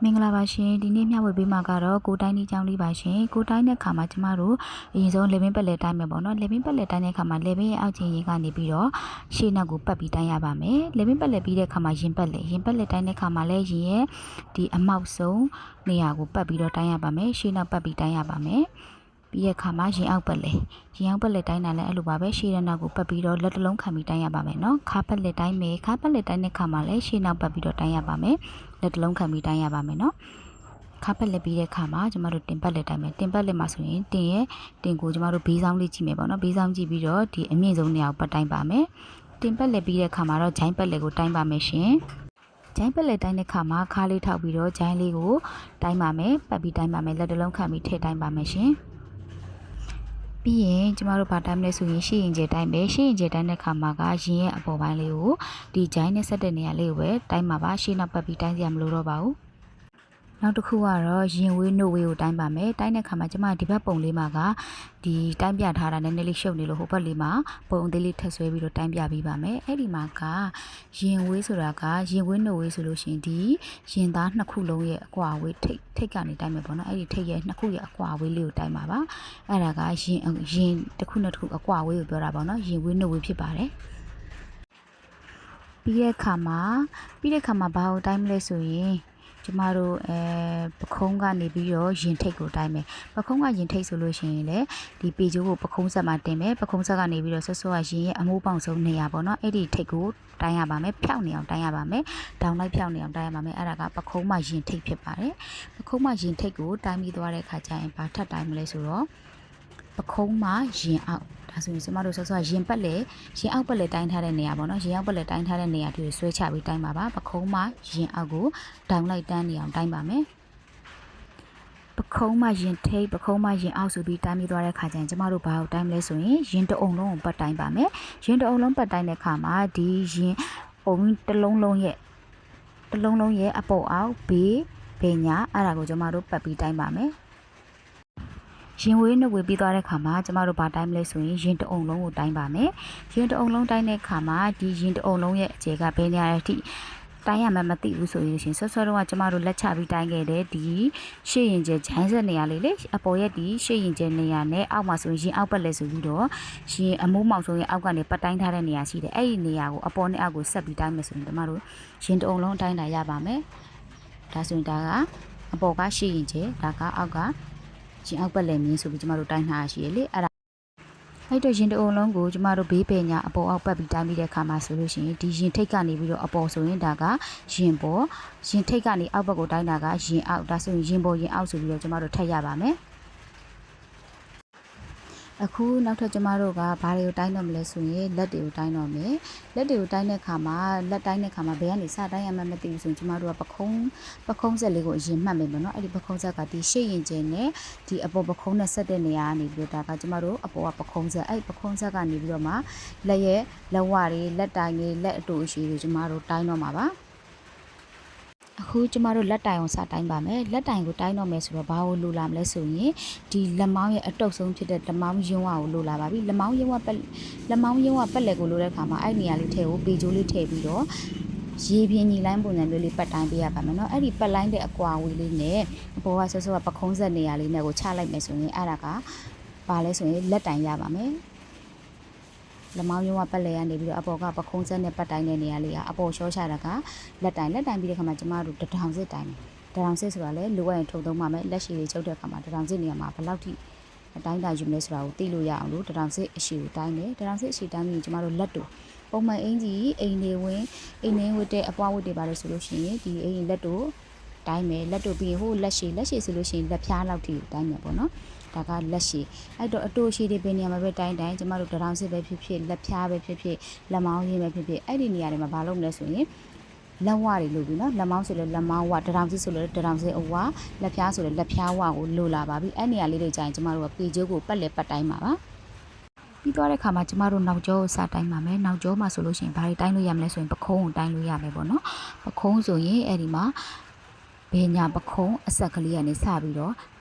မင်္ဂလာပါရှင်ဒီနေ့မျှဝေပေးမှာကတော့ကိုတိုင်းဒီကြောင်းလေးပါရှင်ကိုတိုင်းတဲ့ခါမှာကျမတို့အရင်ဆုံးလေပင်ပက်လက်တိုင်းမယ်ပေါ့နော်လေပင်ပက်လက်တိုင်းတဲ့ခါမှာလေပင်ရဲ့အောက်ခြေရင်ကနေပြီးတော့ရှေ့နောက်ကိုပတ်ပြီးတိုင်းရပါမယ်လေပင်ပက်လက်ပြီးတဲ့ခါမှာရင်ပက်လက်တိုင်းတဲ့ခါမှာလည်းရင်ရဲ့ဒီအမောက်ဆုံးနေရာကိုပတ်ပြီးတော့တိုင်းရပါမယ်ရှေ့နောက်ပတ်ပြီးတိုင်းရပါမယ်ပြီးတဲ့ခါမှာရင်အောက်ပက်လက်တိုင်းတာလည်းအဲ့လိုပါပဲရှေ့နောက်ကိုပတ်ပြီးတော့လက်တစ်လုံးခံပြီးတိုင်းရပါမယ်နော်ခါပက်လက်တိုင်းမယ်ခါပက်လက်တိုင်းတဲ့ခါမှာလည်းရှေ့နောက်ပတ်ပြီးတော့တိုင်းရပါမယ်လက်တစ်လုံးခံပြီးတိုင်းရပါမယ်နော်ခါပက်လက်ပြီးတဲ့ခါမှာကျမတို့တင်ပတ်လက်တိုင်းမယ်တင်ပတ်လက်မှာဆိုရင်တင်ကိုကျမတို့ဘေးဆောင်လေးကြည့်မယ်ပေါ့နော်ဘေးဆောင်ကြည့်ပြီးတော့ဒီအမြင့်ဆုံးနေရာကိုပတ်တိုင်းပါမယ်တင်ပတ်လက်ပြီးတဲ့ခါမှာတော့ဂျိုင်းပတ်လက်ကိုတိုင်းပါမယ်ရှင်ဂျိုင်းပက်လက်တိုင်းတဲ့ခါမှာခါးလေးထောက်ပြီးတော့ဂျိုင်းလေးကိုတိုင်းပါမယ်ပတ်ပြီးတိုင်းပါမယ်လက်တစ်လုံးခံပြီးထည့်တိုင်းပါမယ်ရှင်ပြီးရင်ကျမတို့ဗာတိုင်းလဲဆိုရင်ရှေ့ရင်ကျတိုင်းပဲရှေ့ရင်ကျတိုင်းတဲ့ခါမှာကရင်ရဲ့အပေါ်ပိုင်းလေးကိုဒီဂျိုင်းနဲ့ဆက်တဲ့နေရာလေးကိုပဲတိုင်းပါပါရှေ့နောက်ပတ်ပြီးတိုင်းစရာမလိုတော့ပါဘူးနောက်တစ်ခုကတော့ရင်ဝေးနှုတ်ဝေးကိုတိုင်းပါမယ်တိုင်းတဲ့ခါမှာကျမဒီဘက်ပုံလေးမှာကဒီတိုင်းပြထားတာနည်းနည်းလေးရှုပ်နေလို့ဟိုဘက်လေးမှာပုံအသေးလေးထပ်ဆွဲပြီးတော့တိုင်းပြပေးပါမယ်အဲ့ဒီမှာကရင်ဝေးဆိုတာကရင်ဝေးနှုတ်ဝေးဆိုလို့ရှိရင်ဒီရင်သားနှစ်ခုလုံးရဲ့အကွာဝေးထိတ်ကနေတိုင်းမယ်ပေါ့နော်အဲ့ဒီထိတ်ရဲ့နှစ်ခုရဲ့အကွာဝေးလေးကိုတိုင်းပါပါအဲ့ဒါကရင်တစ်ခုနဲ့တစ်ခုအကွာဝေးကိုပြောတာပေါ့နော်ရင်ဝေးနှုတ်ဝေးဖြစ်ပါတယ်ပြီးတဲ့ခါမှာဘာကိုတိုင်းမလဲဆိုရင်ကျမတို့ပခုံးကနေပြီးတော့ရင်ထိတ်ကိုတိုင်းမယ်ပခုံးကရင်ထိတ်ဆိုလို့ရှိရင်လေဒီပေကျိုးကိုပခုံးဆက်မှာတင်မယ်ပခုံးဆက်ကနေပြီးတော့ဆော့ကရင်ရဲ့အမိုးပေါင်ဆုံးနေရပါတော့အဲ့ဒီထိတ်ကိုတိုင်းရပါမယ်ဖြောက်နေအောင်တိုင်းရပါမယ်ဒေါင်းလိုက်ဖြောက်နေအောင်တိုင်းရပါမယ်အဲ့ဒါကပခုံးမှရင်ထိတ်ဖြစ်ပါတယ်ပခုံးမှရင်ထိတ်ကိုတိုင်းပြီးသွားတဲ့အခါကျရင်ဘာထပ်တိုင်းမလဲဆိုတော့ပခုံးမှရင်အောက်ဒါဆိုရင်ကျမတို့ဆော့ရင်ပတ်လေရင်အောက်ပတ်လေတိုင်းထားတဲ့နေရာပေါ့နော်ရင်အောက်ပတ်လေတိုင်းထားတဲ့နေရာတွေဆွဲချပြီးတိုင်းပါပါပခုံးမှရင်အောက်ကိုဒေါင်းလိုက်တန်းနေအောင်တိုင်းပါမယ်ပခုံးမှရင်ထိတ်ပခုံးမှရင်အောက်ဆိုပြီးတိုင်းပြီးသွားတဲ့ခါကျရင်ကျမတို့ဘာကိုတိုင်းမလဲဆိုရင်ရင်တအုံလုံးကိုပတ်တိုင်းပါမယ်ရင်တအုံလုံးပတ်တိုင်းတဲ့ခါမှာဒီရင်ပုံတစ်လုံးလုံးရဲ့အပေါ်အောက်ဘေးညာအဲ့ဒါကိုကျမတို့ပတ်ပြီးတိုင်းပါမယ်ရင်ဝေးနှုတ်ဝေးပြီးသွားတဲ့ခါမှာကျမတို့ဘာတိုင်းမလဲဆိုရင်ရင်တအုံလုံးကိုတိုင်းပါမယ်ရင်တအုံလုံးတိုင်းတဲ့ခါမှာဒီရင်တအုံလုံးရဲ့အခြေကဘယ်နေရာအထိတိုင်းရမှမသိဘူးဆိုရင်ဆော့တော့ကကျမတို့လက်ချပြီးတိုင်းခဲ့တဲ့ဒီရှေ့ရင်ကျဂျိုင်းဆက်နေရာလေးလေအပေါ်ရဲ့ဒီရှေ့ရင်ကျနေရာနဲ့အောက်မှာဆိုရင်အောက်ပတ်လဲဆိုပြီးတော့ရင်အမိုးမောင်ဆုံးရဲ့အောက်ကနေပတ်တိုင်းထားတဲ့နေရာရှိတယ်အဲ့ဒီနေရာကိုအပေါ်နဲ့အောက်ကိုဆက်ပြီးတိုင်းမယ်ဆိုရင်ကျမတို့ရင်တအုံလုံးတိုင်းတာရပါမယ်ဒါဆိုရင်ဒါကအပေါ်ကရှေ့ရင်ကျဒါကအောက်ကရင်အောက်ပတ်လည်မြင်းဆိုပြီးကျမတို့တိုင်းထားရရှိရလေအဲ့တော့ရင်တအုံလုံးကိုကျမတို့ဘေးပင်ညာအပေါ်အောက်ပတ်ပြီးတိုင်းပြီးတဲ့အခါမှာဆိုလို့ရှိရင်ဒီရင်ထိတ်ကနေပြီးတော့အပေါ်ဆိုရင်ဒါကရင်ပေါ်ရင်ထိတ်ကနေအောက်ဘက်ကိုတိုင်းတာကရင်အောက်ဒါဆိုရင်ရင်ပေါ်ရင်အောက်ဆိုပြီးတော့ကျမတို့ထပ်ရပါမယ်အခုနောက်ထပ်ကျမတို့ကဘာတွေကိုတိုင်းတော့မလဲဆိုရင်လက်တွေကိုတိုင်းတော့မယ်လက်တွေကိုတိုင်းတဲ့ခါမှာဘယ်ကနေစတိုင်းရမှမသိဘူးဆိုရင်ကျမတို့ကပခုံးဆက်လေးကိုအရင်မှတ်မယ်ပေါ့နော်အဲ့ဒီပခုံးဆက်ကဒီရှေ့ရင်ကျင်းနဲ့ဒီအပေါ်ပခုံးနဲ့ဆက်တဲ့နေရာကနေပြီးတော့ဒါကကျမတို့အပေါ်ကပခုံးဆက်အဲ့ပခုံးဆက်ကနေပြီးတော့မှလက်ရဲ့လက်ဝတွေလက်တိုင်တွေလက်အတူအရှိတွေကျမတို့တိုင်းတော့မှာပါအခုကျမတို့လက်တိုင်အောင်စတိုင်းပါမယ်လက်တိုင်ကိုတိုင်းတော့မယ်ဆိုတော့ဘာကိုလိုလာမလဲဆိုရင်ဒီလက်မောင်းရဲ့အတုပ်ဆုံးဖြစ်တဲ့လက်မောင်းယွန်းဝါကိုလိုလာပါပြီလက်မောင်းယွန်းဝါပက်လက်ကိုလိုတဲ့အခါမှာအဲ့နေရာလေးထည့်ကိုပေကျိုးလေးထည့်ပြီးတော့ရေပြင်းညီလိုင်းပုံစံမျိုးလေးပတ်တိုင်းပေးရပါမယ်နော်အဲ့ဒီပတ်လိုင်းတဲ့အကွာဝေးလေးနဲ့အပေါ်ကဆောပခုံးဆက်နေရာလေးနဲ့ကိုချလိုက်မယ်ဆိုရင်အဲ့ဒါကဘာလဲဆိုရင်လက်တိုင်ရပါမယ်လက်မောင်းရုံးကပတ်လဲရနေပြီးတော့အပေါ်ကပခုံးဆက်နဲ့ပတ်တိုင်းတဲ့နေရာလေးကအပေါ်ရှော့ချတာကလက်တိုင်ပြီးတဲ့ခါမှာကျမတို့တထောင်စစ်တိုင်းဆိုတာလေလိုအပ်ရင်ထုံသုံးပါမယ်လက်ရှိလေးချုပ်တဲ့ခါမှာတထောင်စစ်နေရာမှာဘယ်လောက်ထိအတိုင်းတာယူမလဲဆိုတာကိုသိလို့ရအောင်လို့တထောင်စစ်အရှိကိုတိုင်းတယ်တထောင်စစ်အရှိတိုင်းပြီးကျမတို့လက်တူပုံမှန်အင်ကြီးအိမ်နေဝတ်တဲ့အပွားဝတ်တွေပါလို့ဆိုလို့ရှိရင်ဒီအိမ်လက်တူတိုင်းမယ်လက်တူပြီးရင်ဟိုလက်ရှိဆိုလို့ရှိရင်လက်ဖြားလောက်ထိတိုင်းမယ်ပေါ့နော်ဒါကလက်ရှိအဲ့တော့အတူရှိတဲ့ဘယ်နေရာမှာပဲတိုင်းကျမတို့တထောင်စစ်ပဲဖြစ်ဖြစ်လက်ဖြားပဲဖြစ်ဖြစ်လက်မောင်းရင်းပဲဖြစ်ဖြစ်အဲ့ဒီနေရာတွေမှာဘာလုပ်မလဲဆိုရင်လက်ဝတွေလိုပြီနော်လက်မောင်းဆိုလဲလက်မောင်းဝတထောင်စစ်ဆိုလဲတထောင်စစ်အဝလက်ဖြားဆိုလဲလက်ဖြားဝကိုလိုလာပါပြီအဲ့နေရာလေးတွေကြာရင်ကျမတို့ကပေကျိုးကိုပတ်တိုင်းပါပါပြီးသွားတဲ့ခါမှာကျမတို့နောက်ကျောကိုစတိုင်းပါမယ်နောက်ကျောမှာဆိုလို့ရှိရင်ဘာတွေတိုင်းလို့ရမလဲဆိုရင်ပခုံးကိုတိုင်းလို့ရမယ်ပေါ့နော်ပခုံးဆိုရင်အဲ့ဒီမှာဘေးညာပခုံးအဆက်ကလေးကနေစပြီးတော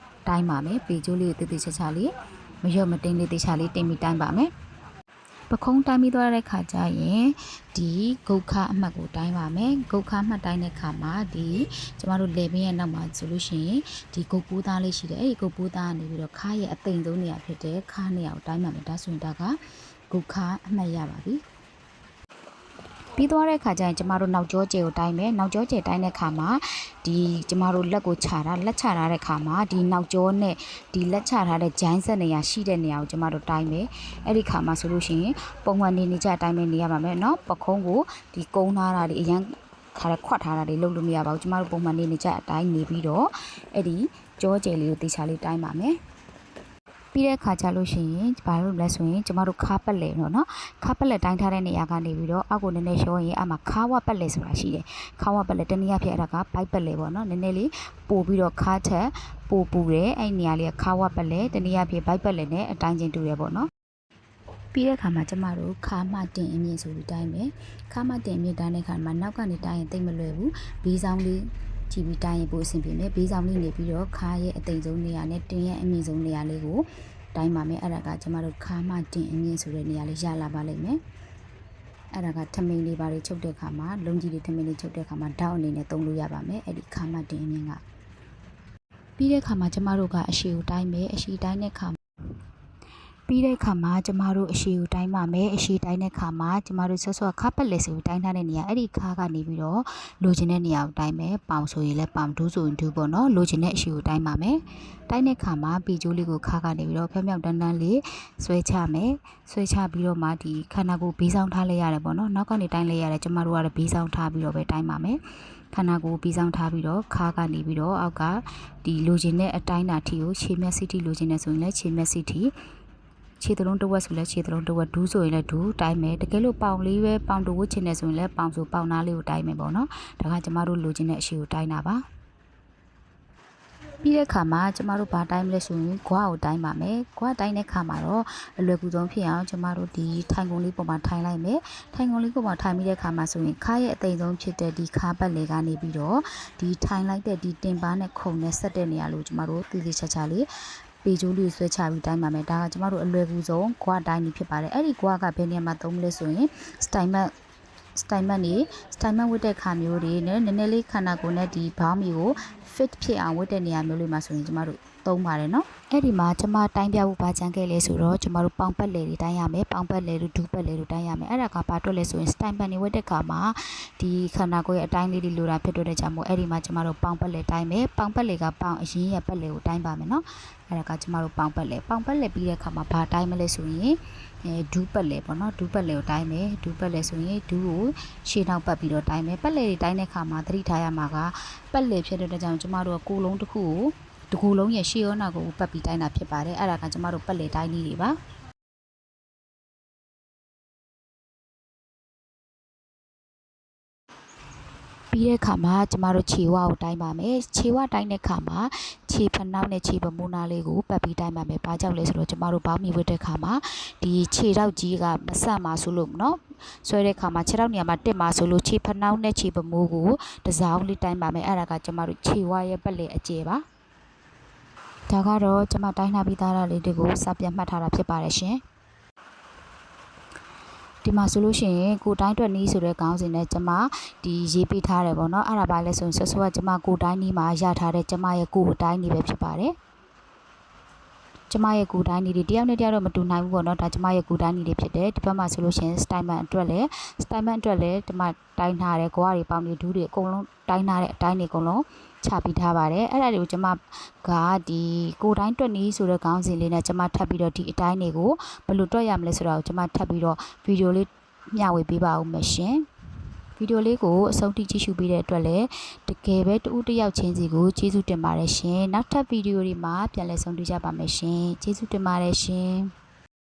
့တိုင်းပါမယ်ပေကျိုးလေးတေးချာလေးမရော့မတင်းလေးတေးချာလေးတင်ပြီးတိုင်းပါမယ် ပခုံးတိုင်းပြီးသွားတဲ့ခါကျရင်ဒီဂုတ်ခအမှတ်ကိုတိုင်းပါမယ်ဂုတ်ခအမှတ်တိုင်းတဲ့ခါမှာဒီကျမတို့လေပင်ရဲ့နောက်မှာဆိုလို့ရှိရင်ဒီဂုတ်ပိုးသားလေးရှိတယ်အဲ့ဒီဂုတ်ပိုးသားကနေပြီးတော့ခါရဲ့အသိမ်ဆုံးနေရာဖြစ်တဲ့ခါနေရာကိုတိုင်းပါမယ်ဒါဆိုရင်ဒါကဂုတ်ခအမှတ်ရပါပြီပြီးသွားတဲ့ခါကျရင်ကျမတို့နောက်ကျောကျယ်ကိုတိုင်းမယ်နောက်ကျောကျယ်တိုင်းတဲ့ခါမှာဒီကျမတို့လက်ကိုခြာတာလက်ခြာထားတဲ့ခါမှာဒီနောက်ကျောနဲ့ဒီလက်ခြာထားတဲ့ဂျိုင်းဆက်နေရာရှိတဲ့နေရာကိုကျမတို့တိုင်းမယ်အဲ့ဒီခါမှာဆိုလို့ရှိရင်ပုံမှန်နေကြတိုင်းမယ်နေရပါမယ်เนาะပခုံးကိုဒီကုန်းထားတာဒီအရန်ခါရခွတ်ထားတာတွေလုပ်လို့မရပါဘူးကျမတို့ပုံမှန်နေကြအတိုင်းနေပြီးတော့အဲ့ဒီကျောကျယ်လေးကိုတေချာလေးတိုင်းပါမယ်ပြီးတဲ့ခါကျလို့ရှိရင်ဘာလို့လဲဆိုရင်ကျမတို့ခါပက်လေတော့เนาะခါပက်လေတိုင်းထားတဲ့နေရာကနေပြီးတော့အောက်ကိုနည်းနည်းရှောရင်အမှခါဝပက်လေဆိုတာရှိတယ်ခါဝပက်လေတနည်းအားဖြင့်အဲ့ဒါကဘိုက်ပက်လေပေါ့เนาะနည်းနည်းလေးပို့ပြီးတော့ခါထက်ပို့ပူတယ်အဲ့နေရာလေးကခါဝပက်လေတနည်းအားဖြင့်ဘိုက်ပက်လေနဲ့အတိုင်းချင်းတူတယ်ပေါ့เนาะပြီးတဲ့ခါမှာကျမတို့ခါမတင်အမြင့်ဆိုပြီးတိုင်းမယ်ခါမတင်အမြင့်တိုင်းတဲ့ခါမှာနောက်ကနေတိုင်းရင်တိတ်မလွယ်ဘူးဘေးဆောင်လေးကြည့်ပြီးတိုင်းရင်ပို့အဆင်ပြေမယ်ဘေးဆောင်လေးနေပြီးတော့ခါရဲ့အသိဆုံးနေရာနဲ့တင်ရဲ့အမြင့်ဆုံးနေရာလေးကိုတိုင်းပါမယ်အဲ့ဒါကကျမတို့ခါမတင်အမြင့်ဆိုတဲ့နေရာလေးရလာပါလိမ့်မယ်အဲ့ဒါကထမိန်လေးပါတွေချုပ်တဲ့ခါမှာလုံးကြီးတွေထမိန်လေးချုပ်တဲ့ခါမှာဓာတ်အနေနဲ့သုံးလို့ရပါမယ်အဲ့ဒီခါမတင်အမြင့်ကပြီးတဲ့ခါမှာကျမတို့ကအရှိကိုတိုင်းမယ်အရှိတိုင်းတဲ့ခါပြီးတဲ့ခါမှာကျမတို့အရှိကိုတိုင်းပါမယ်အရှိတိုင်းတဲ့ခါမှာကျမတို့ဆော့ဆော့ခါပက်လက်ဆိုပြီးတိုင်းထားတဲ့နေရာအဲ့ဒီခါကနေပြီးတော့လိုချင်တဲ့နေရာကိုတိုင်းမယ်ပေါင်ဆိုရင်လည်းပေါင်ဒူးဆိုရင်ဒူးပေါ့နော်လိုချင်တဲ့အရှိကိုတိုင်းပါမယ်တိုင်းတဲ့ခါမှာပီကျိုးလေးကိုခါကနေပြီးတော့ဖြောင်းဖြောင်းတန်းတန်းလေးဆွဲချမယ်ဆွဲချပြီးတော့မှဒီခန္ဓာကိုယ်ဘေးဆောင်ထားလိုက်ရတယ်ပေါ့နော်နောက်ကနေတိုင်းလိုက်ရတယ်ကျမတို့ကတော့ဘေးဆောင်ထားပြီးတော့ပဲတိုင်းပါမယ်ခန္ဓာကိုယ်ပြီးဆောင်ထားပြီးတော့ခါကနေပြီးတော့အောက်ကဒီလိုချင်တဲ့အတိုင်းတာထီကိုခြေမျက်စိထီလိုချင်နေဆိုရင်လည်းခြေမျက်စိထီခြေသလုံးတစ်ဝက်ဆိုလဲခြေသလုံးတစ်ဝက်ဒူးဆိုရင်လည်းဒူးတိုင်းမယ်တကယ်လို့ပေါင်လေးပဲပေါင်တူဝတ်ချင်နေဆိုရင်လည်းပေါင်ဆိုပေါင်သားလေးကိုတိုင်းမယ်ပေါ့နော်ဒါကကျမတို့လိုချင်တဲ့အရှိကိုတိုင်းတာပါပြီးတဲ့ခါမှာကျမတို့ဘာတိုင်းမလဲဆိုရင်ဂွားကိုတိုင်းပါမယ်ဂွားတိုင်းတဲ့ခါမှာတော့အလွယ်ကူဆုံးဖြစ်အောင်ကျမတို့ဒီထိုင်ကုန်လေးပေါ်မှာထိုင်လိုက်မယ်ထိုင်ကုန်လေးပေါ်မှာထိုင်ပြီးတဲ့ခါမှာဆိုရင်ခါရဲ့အသိဆုံးဖြစ်တဲ့ဒီခါပတ်လေကနေပြီးတော့ဒီထိုင်လိုက်တဲ့ဒီတင်ပါနဲ့ခုံနဲ့ဆက်တဲ့နေရာလို့ကျမတို့တည်တည်ချာချာလေးပေကျိုးလေးဆွဲချပြီးတိုင်းပါမယ်ဒါကကျမတို့အလွယ်ကူဆုံးဂွားတိုင်းနေဖြစ်ပါတယ်အဲ့ဒီဂွားကဘယ်နေရာမှာသုံးမလဲဆိုရင်စတိုင်မတ်ဝတ်တဲ့ခါမျိုးတွေနဲ့နည်းနည်းလေးခန္ဓာကိုယ်နဲ့ဒီဘောင်းမီကို fit ဖြစ်အောင်ဝတ်တဲ့နေရာမျိုးလေးမှာဆိုရင်ကျမတို့သုံးပါတယ်နော်အဲ့ဒီမှာကျမတိုင်းပြဖို့ဘာချမ်းခဲ့လဲဆိုတော့ကျမတို့ပေါင်ပတ်လေတွေတိုင်းရမယ်ပေါင်ပတ်လေတို့ဒူးပတ်လေတို့တိုင်းရမယ်အဲ့ဒါကဘာတွက်လဲဆိုရင် style ပတ်နေဝတ်တဲ့ခါမှာဒီခန္ဓာကိုယ်ရဲ့အတိုင်းလေးတွေလိုတာဖြစ်တဲ့ကြောင့်မို့အဲ့ဒီမှာကျမတို့ပေါင်ပတ်လေတိုင်းမယ်ပေါင်ပတ်လေကပေါင်အရင်ရဲ့ပတ်လေကိုတိုင်းပါမယ်နော်အဲ့ဒါကကျမတို့ပေါင်ပတ်လေပြီးတဲ့ခါမှာဘာတိုင်းမလဲဆိုရင်ဒူးပတ်လေပေါ့နော်ဒူးပတ်လေကိုတိုင်းမယ်ဒူးပတ်လေဆိုရင်ဒူးကိုရှေ့နောက်ပတ်ပြီးတော့တိုင်းမယ်ပတ်လေတွေတိုင်းတဲ့ခါမှာသတိထားရမှာကပတ်လေဖြစ်တဲ့ကြောင့်ကျမတို့ကကိုယ်လုံးတစ်ခုကိုတကူလုံးရဲ့ရှေ့ရောနောက်ကိုပတ်ပြီးတိုင်းတာဖြစ်ပါတယ်အဲ့ဒါကကျမတို့ပတ်လေတိုင်းနည်းတွေပါပြီးတဲ့ခါမှာကျမတို့ခြေဝါကိုတိုင်းပါမယ်ခြေဝါတိုင်းတဲ့ခါမှာခြေဖနှောက်နဲ့ခြေပမူနာလေးကိုပတ်ပြီးတိုင်းပါမယ်ဘာကြောင့်လဲဆိုတော့ကျမတို့ဘောင်းမီဝတ်တဲ့ခါမှာဒီခြေထောက်ကြီးကမဆန့်ပါဆိုလို့เนาะဆွဲတဲ့ခါမှာခြေထောက်နေရာမှာတက်ပါဆိုလို့ခြေဖနှောက်နဲ့ခြေပမူကိုတစောင်းလေးတိုင်းပါမယ်အဲ့ဒါကကျမတို့ခြေဝါရဲ့ပတ်လေအကျယ်ပါဒါကတော့ကျမတိုင်းထားပြီးသားလေးတွေကိုစာပြန်မှတ်ထားတာဖြစ်ပါတယ်ရှင်ဒီမှာဆိုလို့ရှိရင်ကိုတိုင်းတွက်နီးဆိုတဲ့ခေါင်းစဉ်နဲ့ကျမဒီရေးပေးထားတယ်ပေါ့နော်အဲ့ဒါပါလဲဆိုရင်ဆော့ကကျမကိုတိုင်းနီးမှာရထားတဲ့ကျမရဲ့ကိုတိုင်းနီးပဲဖြစ်ပါတယ်ကျမရဲ့ကိုတိုင်းနီးတွေတယောက်နဲ့တယောက်တော့မတူနိုင်ဘူးပေါ့နော်ဒါကျမရဲ့ကိုတိုင်းနီးတွေဖြစ်တယ်ဒီဘက်မှာဆိုလို့ရှိရင်စတိုင်မန်အတွက်လည်းဒီမှာတိုင်းထားတဲ့ကွာတွေပေါင်းတွေဒူးတွေအကုန်လုံးတိုင်းထားတဲ့အတိုင်းတွေအကုန်လုံးချပြီးထားပါတယ်အဲ့ဒါတွေကိုကျမကဒီကိုတိုင်းတွက်နီးဆိုတဲ့ခေါင်းစဉ်လေးနဲ့ကျမထပ်ပြီးတော့ဒီအတိုင်းတွေကိုဘယ်လိုတွက်ရမလဲဆိုတာကိုကျမထပ်ပြီးတော့ဗီဒီယိုလေးမျှဝေပေးပါဦးမယ်ရှင်ဗီဒီယိုလေးကိုအဆုံးထိကြည့်ရှုပေးတဲ့အတွက်လည်းတကယ်ပဲတူတယောက်ချင်းစီကိုကျေးဇူးတင်ပါတယ်ရှင်နောက်ထပ်ဗီဒီယိုတွေမှာပြန်လည်ဆုံတွေ့ကြပါမယ်ရှင်ကျေးဇူးတင်ပါတယ်ရှင်